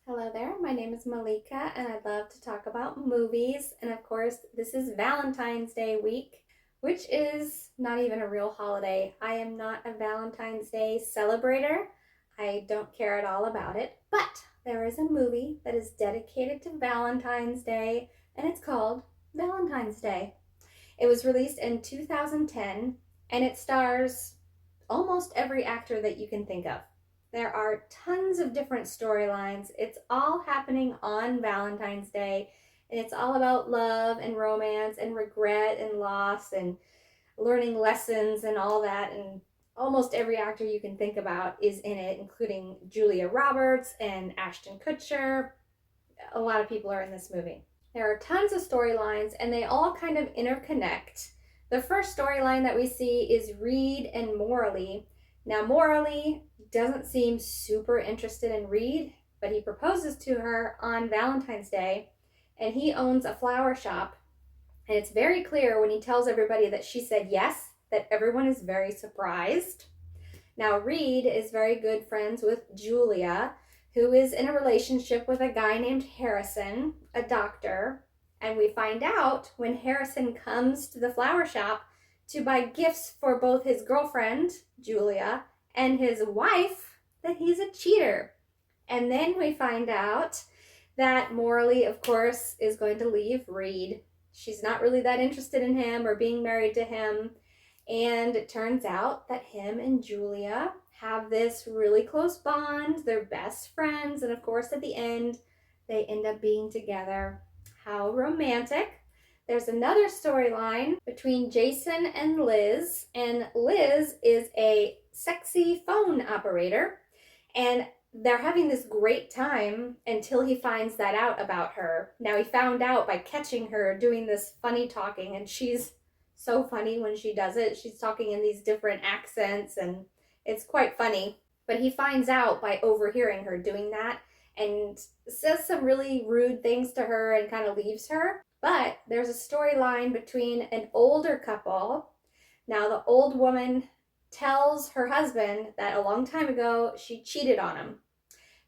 Hello there, my name is Malika and I'd love to talk about movies. And of course, this is Valentine's Day week, which is not even a real holiday. I am not a Valentine's Day celebrator. I don't care at all about it. But there is a movie that is dedicated to Valentine's Day and it's called Valentine's Day. It was released in 2010 and it stars almost every actor that you can think of. There are tons of different storylines. It's all happening on Valentine's Day, and it's all about love and romance and regret and loss and learning lessons and all that. And almost every actor you can think about is in it, including Julia Roberts and Ashton Kutcher. A lot of people are in this movie. There are tons of storylines, and they all kind of interconnect. The first storyline that we see is Reed and Morley. Now, Morley doesn't seem super interested in Reed, but he proposes to her on Valentine's Day, and he owns a flower shop. And it's very clear when he tells everybody that she said yes, that everyone is very surprised. Now, Reed is very good friends with Julia, who is in a relationship with a guy named Harrison, a doctor. And we find out when Harrison comes to the flower shop to buy gifts for both his girlfriend, Julia, and his wife, that he's a cheater. And then we find out that Morley, of course, is going to leave Reed. She's not really that interested in him or being married to him. And it turns out that him and Julia have this really close bond. They're best friends. And of course, at the end, they end up being together. How romantic. There's another storyline between Jason and Liz. And Liz is a sexy phone operator. And they're having this great time until he finds that out about her. Now, he found out by catching her doing this funny talking, and she's so funny when she does it. She's talking in these different accents, and it's quite funny. But he finds out by overhearing her doing that and says some really rude things to her and kind of leaves her. But there's a storyline between an older couple. Now, the old woman tells her husband that a long time ago she cheated on him.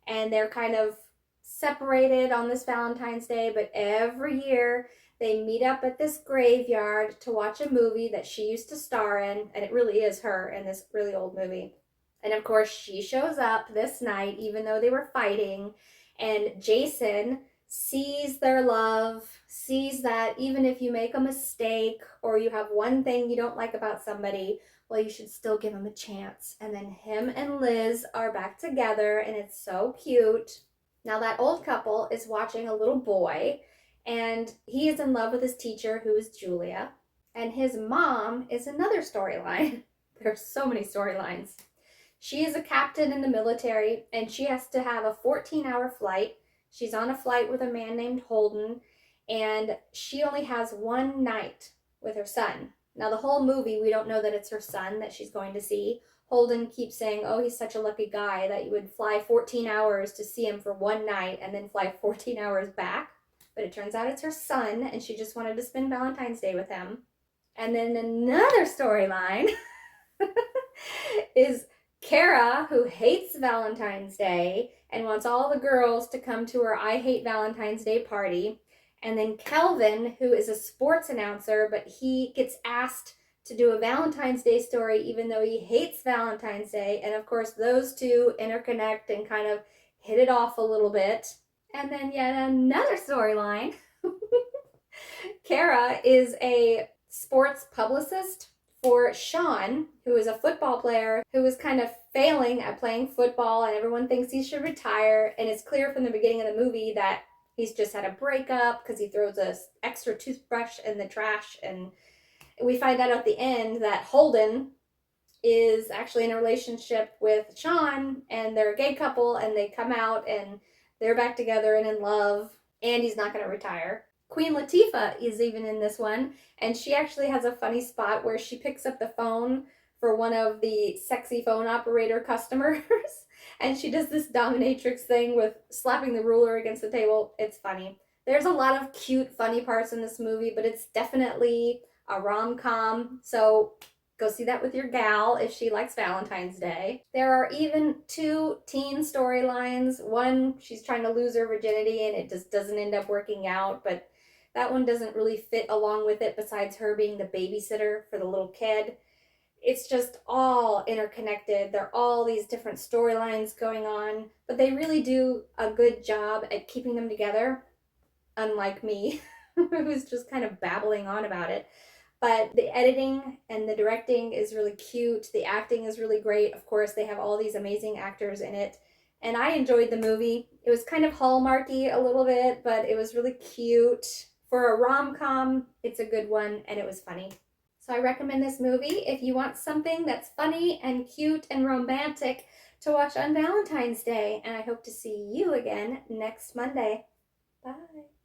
And they're kind of separated on this Valentine's Day, but every year they meet up at this graveyard to watch a movie that she used to star in, and it really is her in this really old movie. And of course, she shows up this night, even though they were fighting, and Jason sees their love, sees that even if you make a mistake or you have one thing you don't like about somebody, well, you should still give him a chance. And then him and Liz are back together, and it's so cute. Now, that old couple is watching a little boy, and he is in love with his teacher, who is Julia. And his mom is another storyline. There's so many storylines. She is a captain in the military, and she has to have a 14-hour flight. She's on a flight with a man named Holden, and she only has one night with her son. Now, the whole movie, we don't know that it's her son that she's going to see. Holden keeps saying, oh, he's such a lucky guy that you would fly 14 hours to see him for one night and then fly 14 hours back. But it turns out it's her son, and she just wanted to spend Valentine's Day with him. And then another storyline is Kara, who hates Valentine's Day and wants all the girls to come to her I Hate Valentine's Day party. And then Kelvin, who is a sports announcer, but he gets asked to do a Valentine's Day story even though he hates Valentine's Day. And of course, those two interconnect and kind of hit it off a little bit. And then yet another storyline. Kara is a sports publicist for Sean, who is a football player who is kind of failing at playing football, and everyone thinks he should retire. And it's clear from the beginning of the movie that he's just had a breakup because he throws an extra toothbrush in the trash. And we find out at the end that Holden is actually in a relationship with Sean, and they're a gay couple, and they come out and they're back together and in love, and he's not going to retire. Queen Latifah is even in this one, and she actually has a funny spot where she picks up the phone for one of the sexy phone operator customers, and she does this dominatrix thing with slapping the ruler against the table. It's funny. There's a lot of cute, funny parts in this movie, but it's definitely a rom-com, so Go see that with your gal if she likes Valentine's Day. There are even 2 teen storylines. One, she's trying to lose her virginity and it just doesn't end up working out, but that one doesn't really fit along with it besides her being the babysitter for the little kid. It's just all interconnected. There are all these different storylines going on, but they really do a good job at keeping them together, unlike me, who's just kind of babbling on about it. But the editing and the directing is really cute. The acting is really great. Of course, they have all these amazing actors in it. And I enjoyed the movie. It was kind of Hallmarky a little bit, but it was really cute. For a rom-com, it's a good one, and it was funny. So I recommend this movie if you want something that's funny and cute and romantic to watch on Valentine's Day. And I hope to see you again next Monday. Bye.